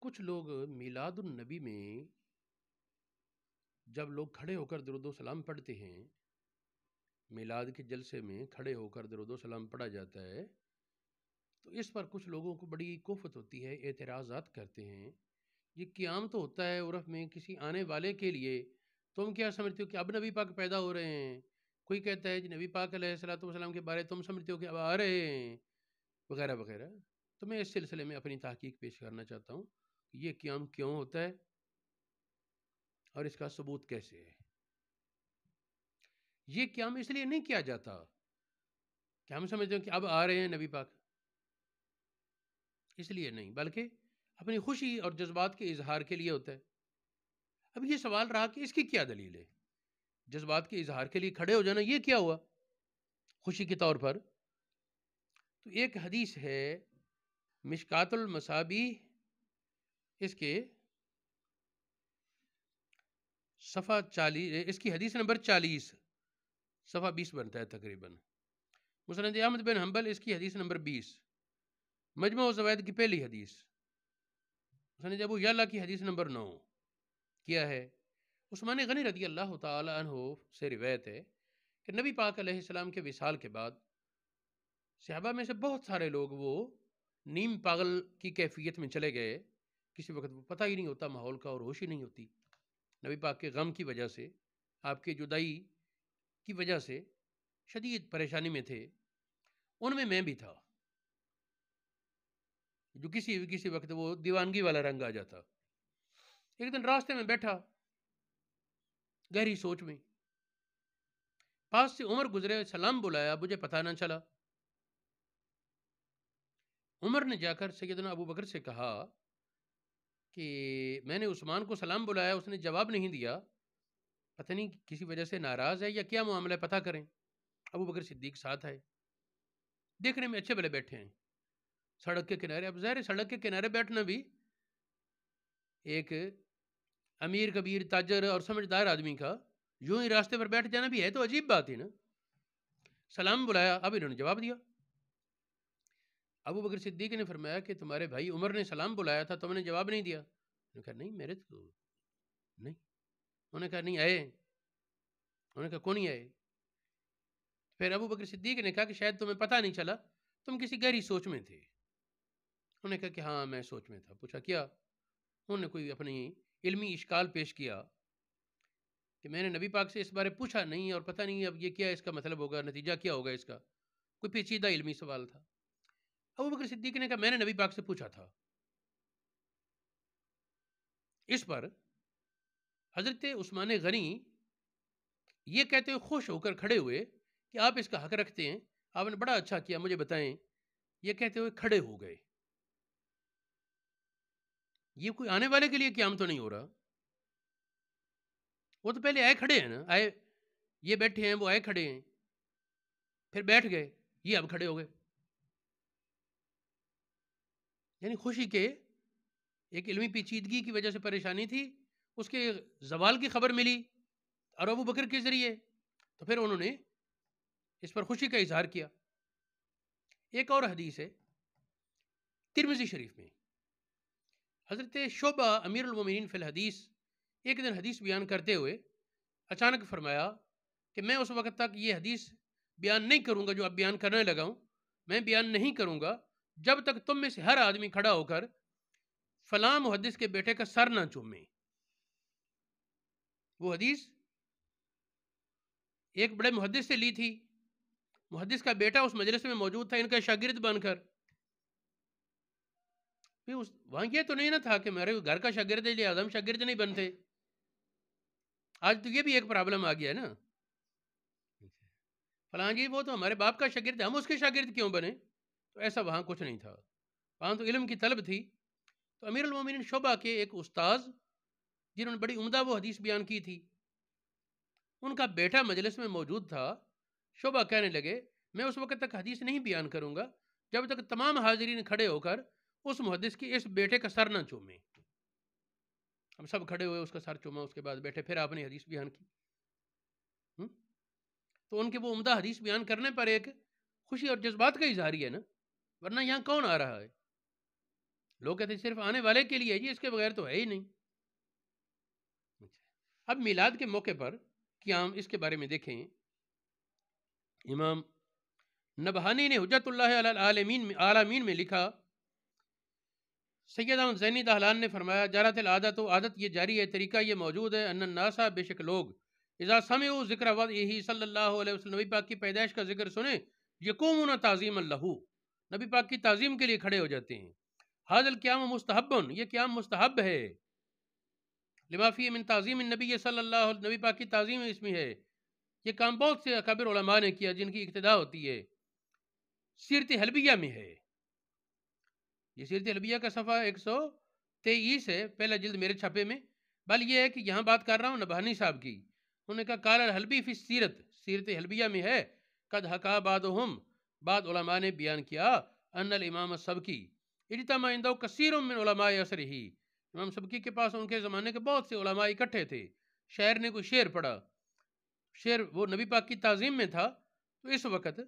کچھ لوگ میلاد النبی میں جب لوگ کھڑے ہو کر درود و سلام پڑھتے ہیں، میلاد کے جلسے میں کھڑے ہو کر درود و سلام پڑھا جاتا ہے، تو اس پر کچھ لوگوں کو بڑی کوفت ہوتی ہے، اعتراضات کرتے ہیں۔ یہ قیام تو ہوتا ہے عرف میں کسی آنے والے کے لیے، تم کیا سمجھتے ہو کہ اب نبی پاک پیدا ہو رہے ہیں؟ کوئی کہتا ہے جی نبی پاک علیہ الصلوۃ والسلام کے بارے تم سمجھتے ہو کہ اب آ رہے ہیں، وغیرہ وغیرہ۔ تو میں اس سلسلے میں اپنی تحقیق پیش کرنا چاہتا ہوں کہ یہ قیام کیوں ہوتا ہے اور اس کا ثبوت کیسے ہے۔ یہ قیام اس لیے نہیں کیا جاتا کہ ہم سمجھتے ہیں کہ اب آ رہے ہیں نبی پاک، اس لیے نہیں، بلکہ اپنی خوشی اور جذبات کے اظہار کے لیے ہوتا ہے۔ اب یہ سوال رہا کہ اس کی کیا دلیل ہے؟ جذبات کے اظہار کے لیے کھڑے ہو جانا یہ کیا ہوا خوشی کے طور پر؟ تو ایک حدیث ہے مشکات المصابیح، اس کے صفحہ 40، اس کی حدیث نمبر 40، صفحہ 20 بنتا ہے تقریباً۔ مسند احمد بن حنبل اس کی حدیث نمبر 20، مجموع الزوائد کی پہلی حدیث، مسند ابو یعلا کی حدیث نمبر 9۔ کیا ہے؟ عثمان غنی رضی اللہ تعالی عنہ سے روایت ہے کہ نبی پاک علیہ السلام کے وصال کے بعد صحابہ میں سے بہت سارے لوگ وہ نیم پاگل کی کیفیت میں چلے گئے، کسی وقت وہ پتہ ہی نہیں ہوتا ماحول کا اور ہوش ہی نہیں ہوتی۔ نبی پاک کے غم کی وجہ سے، آپ کے جدائی کی وجہ سے شدید پریشانی میں تھے، ان میں بھی تھا، جو کسی وقت وہ دیوانگی والا رنگ آ جاتا۔ ایک دن راستے میں بیٹھا، گہری سوچ میں، پاس سے عمر گزرے، سلام بلایا، مجھے پتہ نہ چلا۔ عمر نے جا کر سیدنا ابو بکر سے کہا کہ میں نے عثمان کو سلام بلایا، اس نے جواب نہیں دیا، پتہ نہیں کسی وجہ سے ناراض ہے یا کیا معاملہ ہے، پتہ کریں۔ ابو بکر صدیق ساتھ آئے، دیکھنے میں اچھے بھلے بیٹھے ہیں سڑک کے کنارے۔ اب ظاہر سڑک کے کنارے بیٹھنا بھی ایک امیر کبیر تاجر اور سمجھدار آدمی کا، یوں ہی راستے پر بیٹھ جانا بھی ہے تو عجیب بات ہے نا۔ سلام بلایا، اب انہوں نے جواب دیا۔ ابو بکر صدیق نے فرمایا کہ تمہارے بھائی عمر نے سلام بلایا تھا، تم نے جواب نہیں دیا۔ انہوں نے کہا نہیں، میرے تو نہیں۔ انہوں نے کہا نہیں آئے؟ انہوں نے کہا کون نہیں آئے؟ پھر ابو بکر صدیق نے کہا کہ شاید تمہیں پتہ نہیں چلا، تم کسی گہری سوچ میں تھے۔ انہوں نے کہا کہ ہاں میں سوچ میں تھا۔ پوچھا کیا؟ انہوں نے کوئی اپنی علمی اشکال پیش کیا کہ میں نے نبی پاک سے اس بارے پوچھا نہیں اور پتہ نہیں اب یہ کیا اس کا مطلب ہوگا، نتیجہ کیا ہوگا اس کا، کوئی پیچیدہ علمی سوال تھا۔ ابو بکر صدیق نے کہا میں نے نبی پاک سے پوچھا تھا۔ اس پر حضرت عثمان غنی یہ کہتے ہوئے خوش ہو کر کھڑے ہوئے کہ آپ اس کا حق رکھتے ہیں، آپ نے بڑا اچھا کیا، مجھے بتائیں۔ یہ کہتے ہوئے کھڑے ہو گئے۔ یہ کوئی آنے والے کے لیے قیام تو نہیں ہو رہا، وہ تو پہلے آئے کھڑے ہیں نا، آئے یہ بیٹھے ہیں، وہ آئے کھڑے ہیں، پھر بیٹھ گئے، یہ اب کھڑے ہو گئے۔ یعنی خوشی کے ایک علمی پیچیدگی کی وجہ سے پریشانی تھی، اس کے زوال کی خبر ملی اور ابو بکر کے ذریعے، تو پھر انہوں نے اس پر خوشی کا اظہار کیا۔ ایک اور حدیث ہے ترمذی شریف میں، حضرت شعبہ امیر المومنین فی الحدیث ایک دن حدیث بیان کرتے ہوئے اچانک فرمایا کہ میں اس وقت تک یہ حدیث بیان نہیں کروں گا جو اب بیان کرنے لگا ہوں، میں بیان نہیں کروں گا جب تک تم میں سے ہر آدمی کھڑا ہو کر فلاں محدث کے بیٹے کا سر نہ چومے۔ وہ حدیث ایک بڑے محدث سے لی تھی، محدث کا بیٹا اس مجلس میں موجود تھا ان کا شاگرد بن کر۔ وہاں یہ تو نہیں نہ تھا کہ میرے گھر کا شاگرد ہے لہٰذا ہم شاگرد نہیں بنتے۔ آج تو یہ بھی ایک پرابلم آ گیا ہے نا، فلاں جی وہ تو ہمارے باپ کا شاگرد ہے، ہم اس کے شاگرد کیوں بنے؟ تو ایسا وہاں کچھ نہیں تھا، وہاں تو علم کی طلب تھی۔ تو امیر المومنین شعبہ کے ایک استاذ جنہوں نے بڑی عمدہ وہ حدیث بیان کی تھی، ان کا بیٹا مجلس میں موجود تھا۔ شعبہ کہنے لگے میں اس وقت تک حدیث نہیں بیان کروں گا جب تک تمام حاضرین کھڑے ہو کر اس محدث کے اس بیٹے کا سر نہ چومیں۔ ہم سب کھڑے ہوئے، اس کا سر چوما، اس کے بعد بیٹھے، پھر آپ نے حدیث بیان کی۔ تو ان کے وہ عمدہ حدیث بیان کرنے پر ایک خوشی اور جذبات کا اظہار ہی ہے نا، ورنہ یہاں کون آ رہا ہے؟ لوگ کہتے ہیں صرف آنے والے کے لیے جی، اس کے بغیر تو ہے ہی نہیں۔ اب میلاد کے موقع پر قیام، اس کے بارے میں دیکھیں، امام نبہانی نے حجت اللہ علی العالمین میں لکھا، سید احمد زینی دہلان نے فرمایا، جارت العادت، و عادت یہ جاری ہے، طریقہ یہ موجود ہے، ان الناسا، بے شک لوگ، اذا سمعوا ذکر وضعہ صلی اللہ علیہ وسلم، نبی پاک کی پیدائش کا ذکر سنیں، یقومون تعظیما لہ، نبی پاک کی تعظیم کے لیے کھڑے ہو جاتے ہیں۔ ھذا القیام مستحب، یہ قیام مستحب ہے، لما فیہ من تعظیم النبی صلی اللہ علیہ، نبی پاک کی تعظیم اس میں ہے۔ یہ کام بہت سے اکابر علماء نے کیا جن کی اقتداء ہوتی ہے۔ سیرت حلبیہ میں ہے، یہ سیرت حلبیہ کا صفحہ 123 ہے، پہلا جلد میرے چھاپے میں، بل یہ ہے کہ یہاں بات کر رہا ہوں نبہانی صاحب کی، انہوں نے کہا قال الحلبی فی سیرت، سیرت حلبیہ میں ہے، قد حکا بعضهم، بعض علماء نے بیان کیا، ان الامام السبکی اجتمع عنده کثیر من علماء عصرہ، امام سبکی کے پاس ان کے زمانے کے بہت سے علماء اکٹھے تھے، شاعر نے کوئی شعر پڑھا، شعر وہ نبی پاک کی تعظیم میں تھا، تو اس وقت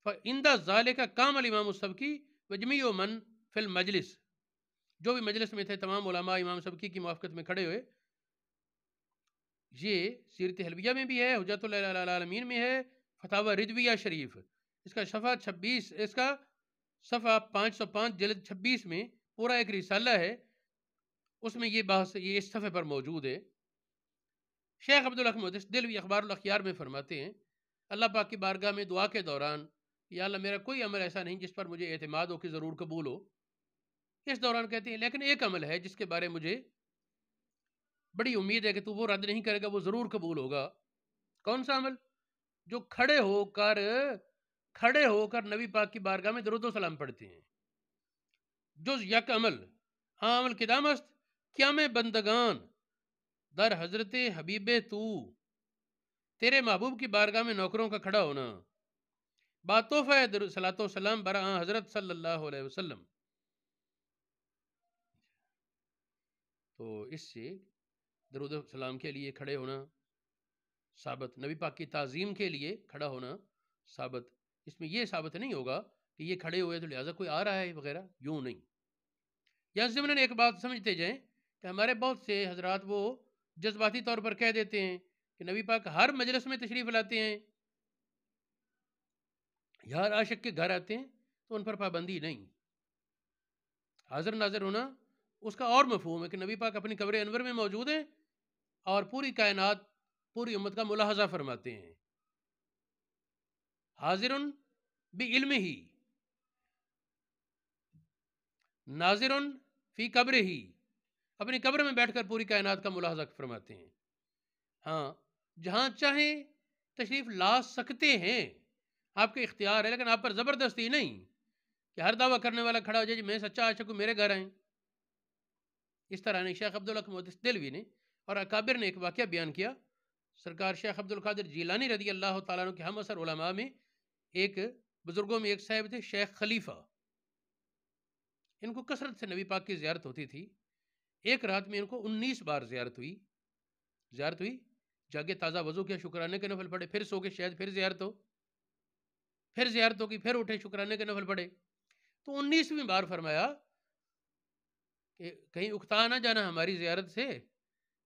فَإِنْدَ ذَلِكَ قَامَ الْإِمَامُ السَّبْكِي وَجَمِيعُ مَنْ فِي الْمَجْلِسِ، جو بھی مجلس میں تھے تمام علماء امام سبکی کی موافقت میں کھڑے ہوئے۔ یہ سیرت حلبیہ میں بھی ہے، حجت اللہ علی العالمین میں ہے، فتاوی رضویہ شریف، اس کا صفحہ 26، اس کا صفحہ 505 جلد 26 میں پورا ایک رسالہ ہے، اس میں یہ بحث یہ اس صفحے پر موجود ہے۔ شیخ عبدالحق محدث دہلوی اخبار الاخیار میں فرماتے ہیں، اللہ پاک کی بارگاہ میں دعا کے دوران، یا اللہ میرا کوئی عمل ایسا نہیں جس پر مجھے اعتماد ہو کہ ضرور قبول ہو، اس دوران کہتے ہیں لیکن ایک عمل ہے جس کے بارے مجھے بڑی امید ہے کہ تو وہ رد نہیں کرے گا، وہ ضرور قبول ہوگا۔ کون سا عمل؟ جو کھڑے ہو کر نبی پاک کی بارگاہ میں درود و سلام پڑھتے ہیں۔ جز یک عمل، ہاں عمل کدام است، قیام بندگان در حضرت حبیب تو، تیرے محبوب کی بارگاہ میں نوکروں کا کھڑا ہونا، باتوفہ صلاۃ و سلام بر آن حضرت صلی اللہ علیہ وسلم۔ تو اس سے درود و سلام کے لیے کھڑے ہونا ثابت، نبی پاک کی تعظیم کے لیے کھڑا ہونا ثابت، اس میں یہ ثابت نہیں ہوگا کہ یہ کھڑے ہوئے تو لہٰذا کوئی آ رہا ہے وغیرہ، یوں نہیں۔ یا ضمن ایک بات سمجھتے جائیں کہ ہمارے بہت سے حضرات وہ جذباتی طور پر کہہ دیتے ہیں کہ نبی پاک ہر مجلس میں تشریف لاتے ہیں یا ہر عاشق کے گھر آتے ہیں، تو ان پر پابندی نہیں۔ حاضر ناظر ہونا اس کا اور مفہوم ہے کہ نبی پاک اپنی قبر انور میں موجود ہیں اور پوری کائنات، پوری امت کا ملاحظہ فرماتے ہیں۔ حاضر بعلم ہی، ناظر فی قبر ہی، اپنی قبر میں بیٹھ کر پوری کائنات کا ملاحظہ فرماتے ہیں۔ ہاں جہاں چاہیں تشریف لا سکتے ہیں، آپ کے اختیار ہے، لیکن آپ پر زبردستی نہیں کہ ہر دعویٰ کرنے والا کھڑا ہو جائے جی میں سچا عاشق ہوں میرے گھر آئیں۔ اس طرح نے شیخ عبدالحق محدث دہلوی نے اور اکابر نے ایک واقعہ بیان کیا، سرکار شیخ عبدالقادر جیلانی رضی اللہ تعالیٰ عنہ کے ہم عصر علماء میں ایک بزرگوں میں ایک صاحب تھے شیخ خلیفہ، ان کو کثرت سے نبی پاک کی زیارت ہوتی تھی۔ ایک رات میں ان کو 19 بار زیارت ہوئی، جاگے تازہ وضو کیا، شکرانے کے نفل پڑھے، پھر سو کے شاید پھر زیارت ہو، پھر زیارت ہوگی، پھر اٹھے شکرانے کے نفل پڑھے، تو 19ویں بار فرمایا کہ کہیں اکتا نہ جانا ہماری زیارت سے،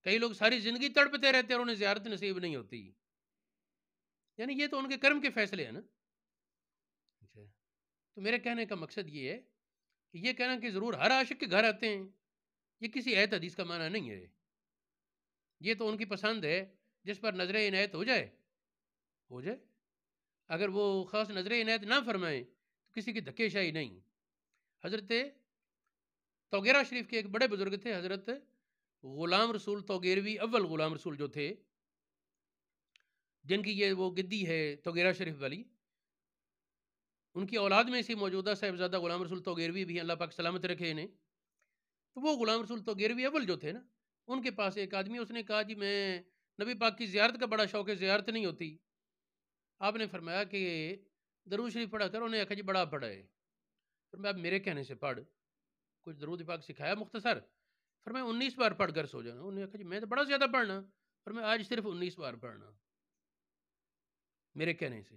کئی لوگ ساری زندگی تڑپتے رہتے اور انہیں زیارت نصیب نہیں ہوتی، یعنی یہ تو ان کے کرم کے فیصلے ہیں نا۔ تو میرے کہنے کا مقصد یہ ہے کہ یہ کہنا کہ ضرور ہر عاشق کے گھر آتے ہیں، یہ کسی ایت حدیث کا معنی نہیں ہے، یہ تو ان کی پسند ہے، جس پر نظر عنایت ہو جائے، اگر وہ خاص نظر عنایت نہ فرمائیں تو کسی کی دھکے شاہی نہیں۔ حضرت توگیرہ شریف کے ایک بڑے بزرگ تھے، حضرت غلام رسول توگیروی، اول غلام رسول جو تھے، جن کی یہ وہ گدی ہے توگیرہ شریف والی، ان کی اولاد میں اسی موجودہ صاحبزادہ غلام رسول توگیروی بھی، اللہ پاک سلامت رکھے انہیں۔ تو وہ غلام رسول توگیروی اول جو تھے نا، ان کے پاس ایک آدمی، اس نے کہا جی میں نبی پاک کی زیارت کا بڑا شوق ہے، زیارت نہیں ہوتی۔ آپ نے فرمایا کہ درود شریف پڑھا کر، انہوں نے کہا جی بڑا پڑھا ہے، فرمایا اب میرے کہنے سے پڑھ، کچھ درود پاک سکھایا مختصر، فرمایا 19 بار پڑھ کر سو جانا۔ انہوں نے کہا جی میں تو بڑا زیادہ پڑھنا، فرمایا آج صرف 19 بار پڑھنا میرے کہنے سے۔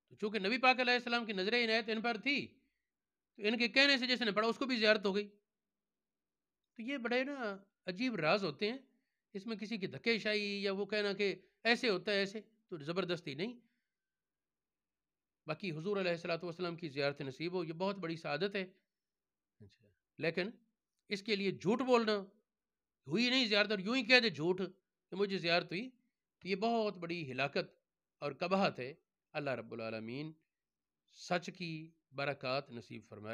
تو چونکہ نبی پاک علیہ السلام کی نظر عنایت ان پر تھی، تو ان کے کہنے سے جس نے پڑھا اس کو بھی زیارت ہو گئی. تو یہ بڑے نا عجیب راز ہوتے ہیں، اس میں کسی کی دھکے شاہی یا وہ کہنا کہ ایسے ہوتا ہے ایسے، تو زبردستی نہیں. باقی حضور علیہ الصلوۃ والسلام کی زیارت نصیب ہو، یہ بہت بڑی سعادت ہے. لیکن اس کے لیے جھوٹ بولنا، ہوئی نہیں زیارت اور یوں ہی کہہ دے جھوٹ کہ مجھے زیارت ہوئی، تو یہ بہت بڑی ہلاکت اور قباحت ہے. اللہ رب العالمین سچ کی برکات نصیب فرمائے.